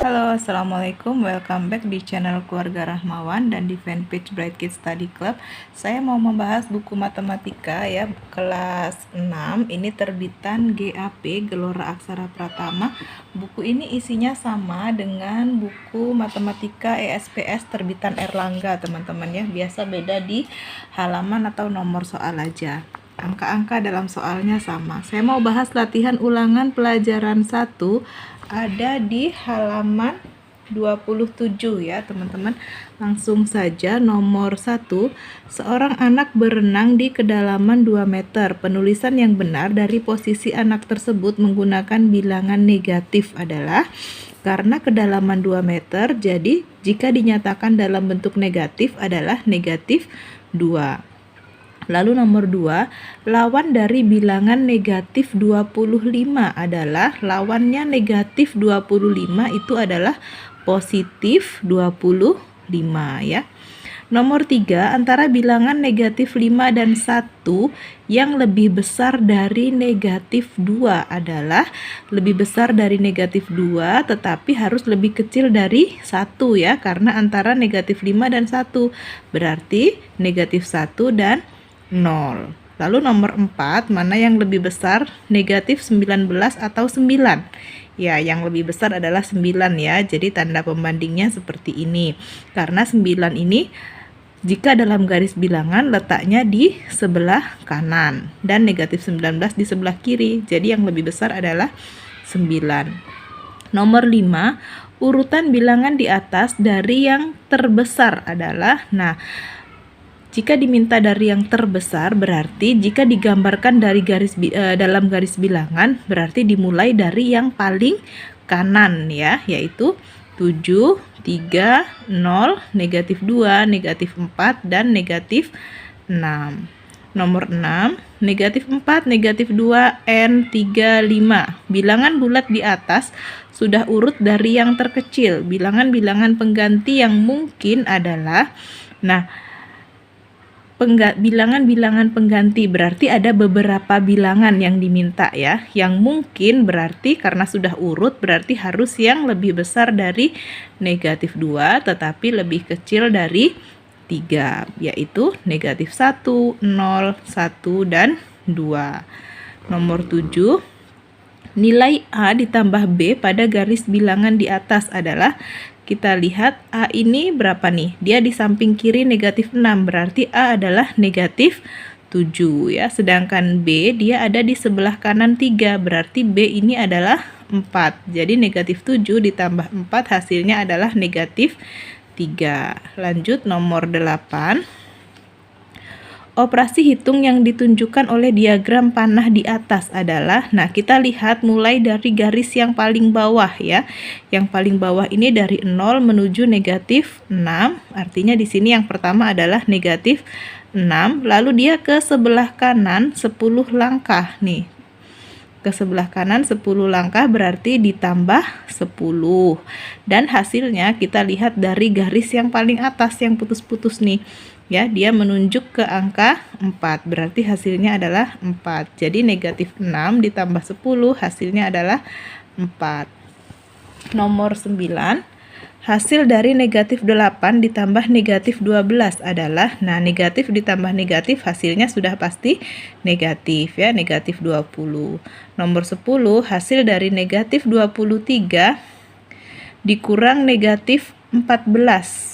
Halo, Assalamualaikum. Welcome back di channel Keluarga Rahmawan dan di fanpage Bright Kids Study Club. Saya mau membahas buku matematika ya, kelas 6. Ini terbitan GAP, Gelora Aksara Pratama. Buku ini isinya sama dengan buku matematika ESPS terbitan Erlangga, teman-teman ya. Biasa beda di halaman atau nomor soal aja. Angka-angka dalam soalnya sama. Saya mau bahas latihan ulangan pelajaran 1 ada di halaman 27 ya teman-teman. Langsung saja nomor 1. Seorang anak berenang di kedalaman 2 meter. Penulisan yang benar dari posisi anak tersebut menggunakan bilangan negatif adalah karena kedalaman 2 meter, jadi jika dinyatakan dalam bentuk negatif adalah negatif 2. Lalu nomor 2, lawan dari bilangan negatif 25 adalah, lawannya negatif 25 itu adalah positif 25 ya. Nomor 3, antara bilangan negatif 5 dan 1 yang lebih besar dari negatif 2 adalah lebih besar dari negatif 2 tetapi harus lebih kecil dari 1 ya, karena antara negatif 5 dan 1 berarti negatif 1 dan 0. Lalu nomor 4, mana yang lebih besar, negatif 19 atau 9? Ya, yang lebih besar adalah 9 ya. Jadi tanda pembandingnya seperti ini. Karena 9 ini jika dalam garis bilangan letaknya di sebelah kanan dan negatif 19 di sebelah kiri. Jadi yang lebih besar adalah 9. Nomor 5, urutan bilangan di atas dari yang terbesar adalah, jika diminta dari yang terbesar berarti jika digambarkan dari dalam garis bilangan berarti dimulai dari yang paling kanan ya, yaitu 7, 3, 0, negatif 2, negatif 4, dan negatif 6. Nomor 6, negatif 4, negatif 2, N, 3, 5. Bilangan bulat di atas sudah urut dari yang terkecil. Bilangan-bilangan pengganti yang mungkin adalah, bilangan-bilangan pengganti berarti ada beberapa bilangan yang diminta ya. Yang mungkin berarti karena sudah urut berarti harus yang lebih besar dari negatif 2 tetapi lebih kecil dari 3, yaitu negatif 1, 0, 1, dan 2. Nomor 7, nilai A ditambah B pada garis bilangan di atas adalah, kita lihat A ini berapa nih? Dia di samping kiri negatif 6, berarti A adalah negatif 7 ya. Sedangkan B dia ada di sebelah kanan 3, berarti B ini adalah 4. Jadi negatif 7 ditambah 4 hasilnya adalah negatif 3. Lanjut nomor 8. Operasi hitung yang ditunjukkan oleh diagram panah di atas adalah, kita lihat mulai dari garis yang paling bawah ya. Yang paling bawah ini dari 0 menuju negatif 6, artinya di sini yang pertama adalah negatif 6, lalu dia ke sebelah kanan 10 langkah nih. Ke sebelah kanan 10 langkah berarti ditambah 10. Dan hasilnya kita lihat dari garis yang paling atas yang putus-putus nih. Ya, dia menunjuk ke angka 4, berarti hasilnya adalah 4. Jadi negatif 6 ditambah 10 hasilnya adalah 4. Nomor 9, hasil dari negatif 8 ditambah negatif 12 adalah, negatif ditambah negatif hasilnya sudah pasti negatif ya, negatif 20. Nomor 10, hasil dari negatif 23 dikurang negatif 14.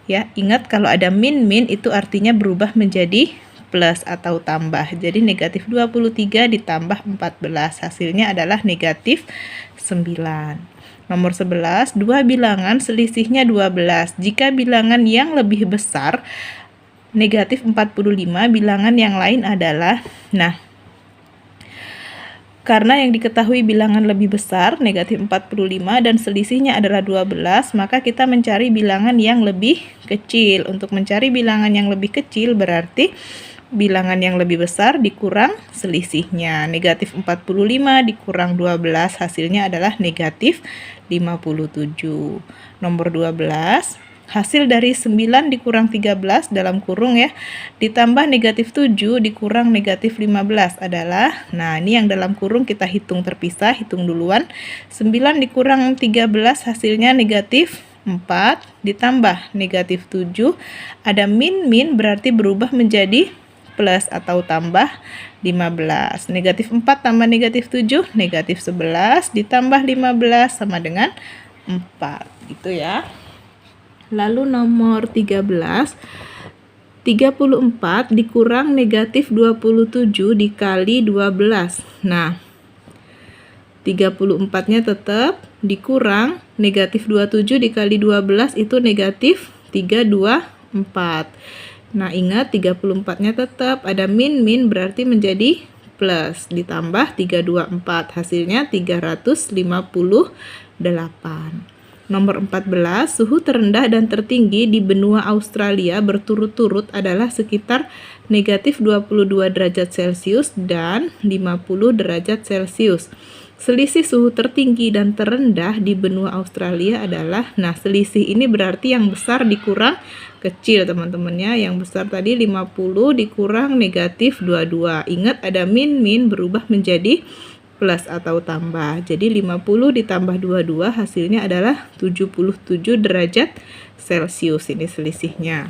Ya, ingat kalau ada min-min itu artinya berubah menjadi plus atau tambah. Jadi negatif 23 ditambah 14 hasilnya adalah negatif 9. Nomor 11, dua bilangan selisihnya 12. Jika bilangan yang lebih besar negatif 45, bilangan yang lain adalah, karena yang diketahui bilangan lebih besar, negatif 45, dan selisihnya adalah 12, maka kita mencari bilangan yang lebih kecil. Untuk mencari bilangan yang lebih kecil berarti bilangan yang lebih besar dikurang selisihnya. Negatif 45 dikurang 12, hasilnya adalah negatif 57. Nomor 12, Hasil dari 9 dikurang 13 dalam kurung ya, ditambah negatif 7 dikurang negatif 15 adalah, nah ini yang dalam kurung kita hitung terpisah, hitung duluan. 9 dikurang 13 hasilnya negatif 4, ditambah negatif 7, ada min berarti berubah menjadi plus atau tambah 15. Negatif 4 tambah negatif 7, negatif 11, ditambah 15 sama dengan 4, gitu ya. Lalu nomor 13, 34 dikurang negatif 27 dikali 12. Nah, 34-nya tetap dikurang negatif 27 dikali 12 itu negatif 324. Nah, ingat 34-nya tetap ada min berarti menjadi plus, ditambah 324 hasilnya 358. Nomor 14, suhu terendah dan tertinggi di benua Australia berturut-turut adalah sekitar negatif 22 derajat Celcius dan 50 derajat Celcius. Selisih suhu tertinggi dan terendah di benua Australia adalah, nah selisih ini berarti yang besar dikurang kecil teman-temannya. Yang besar tadi 50 dikurang negatif 22. Ingat ada min berubah menjadi plus atau tambah. Jadi 50 ditambah 22 hasilnya adalah 77 derajat Celcius. Ini selisihnya.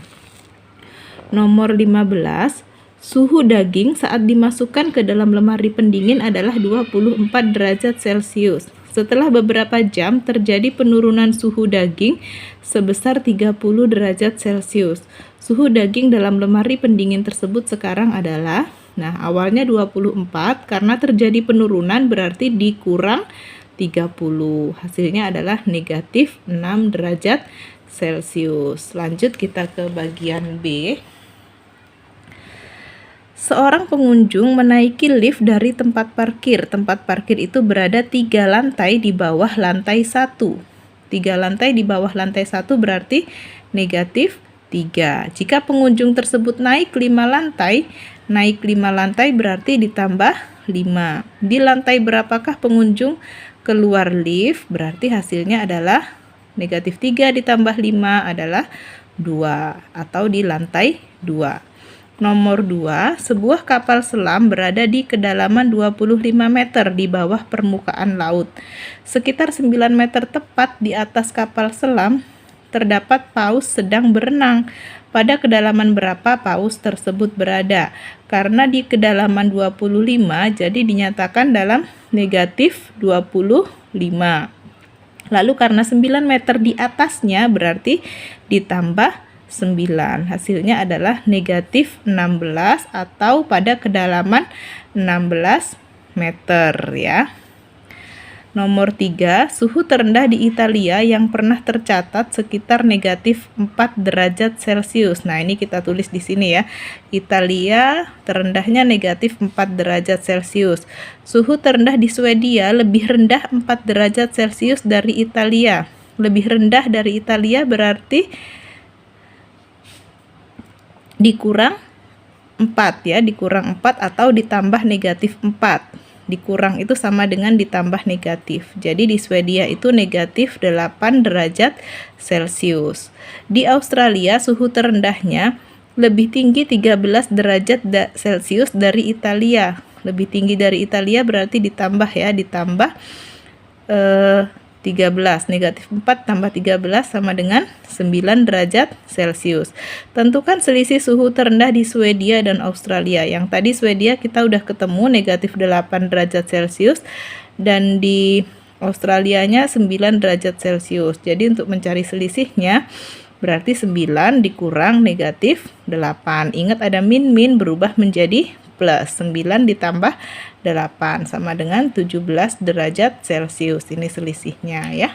Nomor 15, suhu daging saat dimasukkan ke dalam lemari pendingin adalah 24 derajat Celcius. Setelah beberapa jam terjadi penurunan suhu daging sebesar 30 derajat Celcius. Suhu daging dalam lemari pendingin tersebut sekarang adalah, nah awalnya 24, karena terjadi penurunan berarti dikurang 30. Hasilnya adalah negatif 6 derajat Celcius. Lanjut kita ke bagian B. Seorang pengunjung menaiki lift dari tempat parkir. Tempat parkir itu berada 3 lantai di bawah lantai 1. 3 lantai di bawah lantai 1 berarti negatif 3. Jika pengunjung tersebut naik 5 lantai berarti ditambah 5. Di lantai berapakah pengunjung keluar lift? Berarti hasilnya adalah negatif 3 ditambah 5 adalah 2 atau di lantai 2. Nomor 2, sebuah kapal selam berada di kedalaman 25 meter di bawah permukaan laut. Sekitar 9 meter tepat di atas kapal selam terdapat paus sedang berenang. Pada kedalaman berapa paus tersebut berada? Karena di kedalaman 25, jadi dinyatakan dalam negatif 25. Lalu karena 9 meter di atasnya berarti ditambah 9. Hasilnya adalah negatif 16 atau pada kedalaman 16 meter ya. Nomor 3, suhu terendah di Italia yang pernah tercatat sekitar negatif 4 derajat Celcius. Nah, ini kita tulis di sini ya. Italia terendahnya negatif 4 derajat Celcius. Suhu terendah di Swedia lebih rendah 4 derajat Celcius dari Italia. Lebih rendah dari Italia berarti dikurang 4 ya, dikurang 4 atau ditambah negatif 4. Dikurang itu sama dengan ditambah negatif. Jadi di Swedia itu negatif 8 derajat Celcius. Di Australia suhu terendahnya lebih tinggi 13 derajat Celcius dari Italia. Lebih tinggi dari Italia berarti ditambah ya, ditambah 13. Negatif 4 tambah 13 sama dengan 9 derajat Celcius. Tentukan selisih suhu terendah di Swedia dan Australia. Yang tadi Swedia kita udah ketemu negatif 8 derajat Celcius dan di Australianya 9 derajat Celcius. Jadi untuk mencari selisihnya berarti 9 dikurang negatif 8. Ingat ada min berubah menjadi plus. 9 ditambah 8 sama dengan 17 derajat Celcius. Ini selisihnya ya.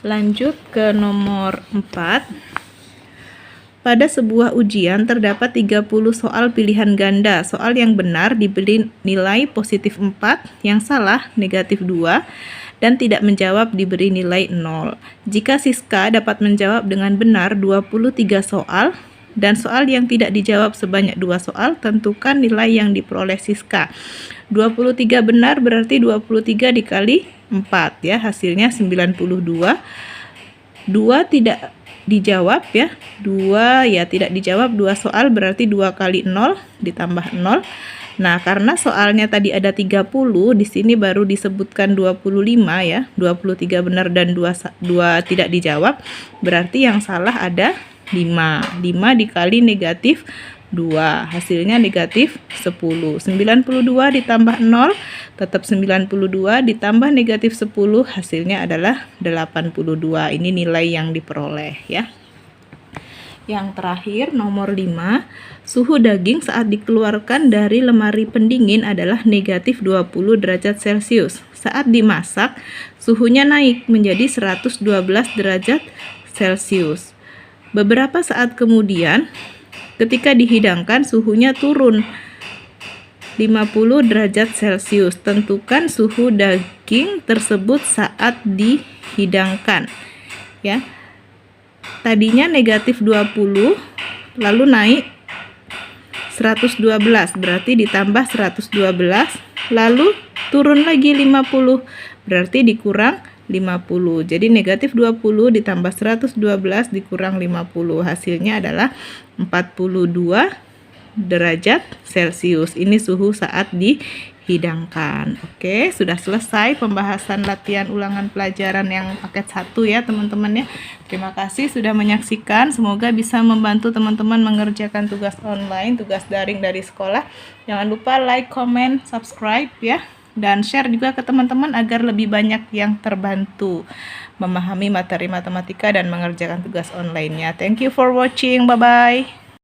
Lanjut ke nomor 4. Pada sebuah ujian terdapat 30 soal pilihan ganda. Soal yang benar diberi nilai positif 4, yang salah negatif 2, dan tidak menjawab diberi nilai 0. Jika Siska dapat menjawab dengan benar 23 soal, dan soal yang tidak dijawab sebanyak 2 soal, tentukan nilai yang diperoleh Siska. 23 benar berarti 23 dikali 4 ya, hasilnya 92. 2 tidak dijawab ya. 2 ya tidak dijawab, 2 soal berarti 2 kali 0 ditambah 0. Nah, karena soalnya tadi ada 30, di sini baru disebutkan 25 ya. 23 benar dan 2 tidak dijawab. Berarti yang salah ada 5. 5 dikali negatif 2, hasilnya negatif 10. 92 ditambah 0 tetap 92, ditambah negatif 10 hasilnya adalah 82. Ini nilai yang diperoleh ya. Yang terakhir nomor 5, suhu daging saat dikeluarkan dari lemari pendingin adalah negatif 20 derajat Celcius. Saat dimasak, suhunya naik menjadi 112 derajat Celcius. Beberapa saat kemudian, ketika dihidangkan, suhunya turun 50 derajat Celcius. Tentukan suhu daging tersebut saat dihidangkan. Ya. Tadinya negatif 20, lalu naik 112, berarti ditambah 112, lalu turun lagi 50, berarti dikurang 50. Jadi negatif 20 ditambah 112 dikurang 50, hasilnya adalah 42 derajat Celcius. Ini suhu saat dihidangkan. Oke, sudah selesai pembahasan latihan ulangan pelajaran yang paket 1 ya teman-teman ya. Terima kasih sudah menyaksikan. Semoga bisa membantu teman-teman mengerjakan tugas online, tugas daring dari sekolah. Jangan lupa like, comment, subscribe ya. Dan share juga ke teman-teman agar lebih banyak yang terbantu memahami materi matematika dan mengerjakan tugas online-nya. Thank you for watching. Bye-bye.